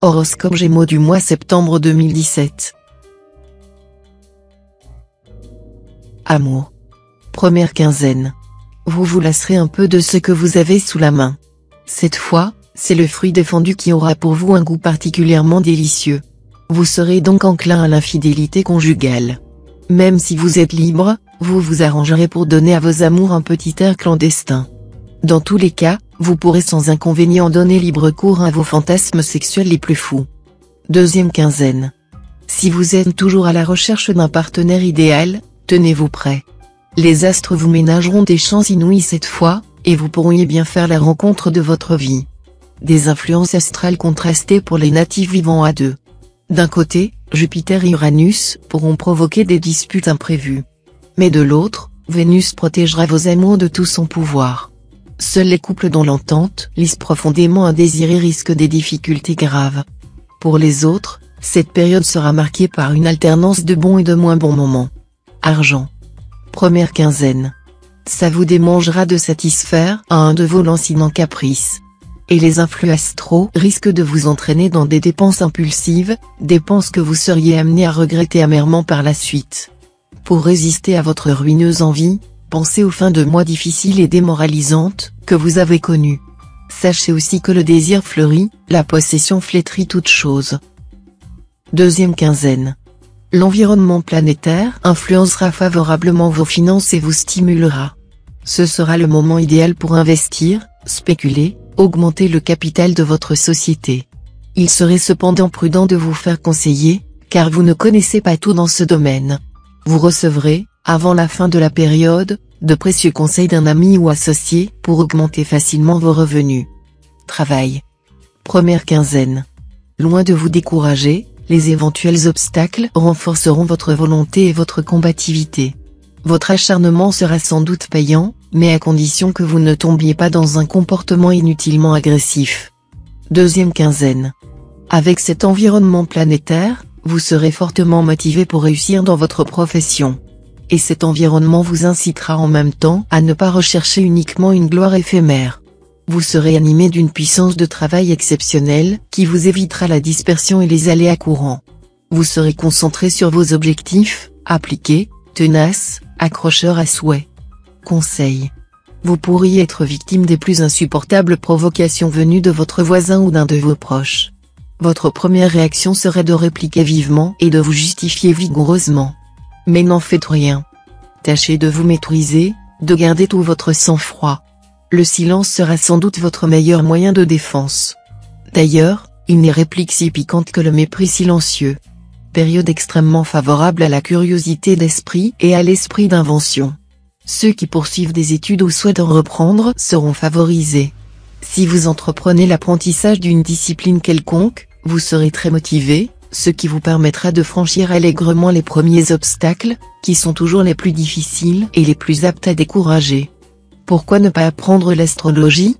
Horoscope Gémeaux du mois septembre 2017. Amour. Première quinzaine. Vous vous lasserez un peu de ce que vous avez sous la main. Cette fois, c'est le fruit défendu qui aura pour vous un goût particulièrement délicieux. Vous serez donc enclin à l'infidélité conjugale. Même si vous êtes libre, vous vous arrangerez pour donner à vos amours un petit air clandestin. Dans tous les cas, vous pourrez sans inconvénient donner libre cours à vos fantasmes sexuels les plus fous. Deuxième quinzaine. Si vous êtes toujours à la recherche d'un partenaire idéal, tenez-vous prêt. Les astres vous ménageront des chances inouïes cette fois, et vous pourriez bien faire la rencontre de votre vie. Des influences astrales contrastées pour les natifs vivant à deux. D'un côté, Jupiter et Uranus pourront provoquer des disputes imprévues. Mais de l'autre, Vénus protégera vos amours de tout son pouvoir. Seuls les couples dont l'entente lisse profondément un désir risquent des difficultés graves. Pour les autres, cette période sera marquée par une alternance de bons et de moins bons moments. Argent. Première quinzaine. Ça vous démangera de satisfaire à un de vos lancinants caprices. Et les influx astraux risquent de vous entraîner dans des dépenses impulsives, dépenses que vous seriez amené à regretter amèrement par la suite. Pour résister à votre ruineuse envie, pensez aux fins de mois difficiles et démoralisantes que vous avez connues. Sachez aussi que le désir fleurit, la possession flétrit toute chose. Deuxième quinzaine. L'environnement planétaire influencera favorablement vos finances et vous stimulera. Ce sera le moment idéal pour investir, spéculer, augmenter le capital de votre société. Il serait cependant prudent de vous faire conseiller, car vous ne connaissez pas tout dans ce domaine. Vous recevrez, avant la fin de la période, de précieux conseils d'un ami ou associé pour augmenter facilement vos revenus. Travail. Première quinzaine. Loin de vous décourager, les éventuels obstacles renforceront votre volonté et votre combativité. Votre acharnement sera sans doute payant, mais à condition que vous ne tombiez pas dans un comportement inutilement agressif. Deuxième quinzaine. Avec cet environnement planétaire, vous serez fortement motivé pour réussir dans votre profession. Et cet environnement vous incitera en même temps à ne pas rechercher uniquement une gloire éphémère. Vous serez animé d'une puissance de travail exceptionnelle qui vous évitera la dispersion et les aléas courants. Vous serez concentré sur vos objectifs, appliqué, tenace, accrocheur à souhait. Conseil. Vous pourriez être victime des plus insupportables provocations venues de votre voisin ou d'un de vos proches. Votre première réaction serait de répliquer vivement et de vous justifier vigoureusement. Mais n'en faites rien. Tâchez de vous maîtriser, de garder tout votre sang-froid. Le silence sera sans doute votre meilleur moyen de défense. D'ailleurs, il n'est réplique si piquante que le mépris silencieux. Période extrêmement favorable à la curiosité d'esprit et à l'esprit d'invention. Ceux qui poursuivent des études ou souhaitent en reprendre seront favorisés. Si vous entreprenez l'apprentissage d'une discipline quelconque, vous serez très motivé, ce qui vous permettra de franchir allègrement les premiers obstacles, qui sont toujours les plus difficiles et les plus aptes à décourager. Pourquoi ne pas apprendre l'astrologie ?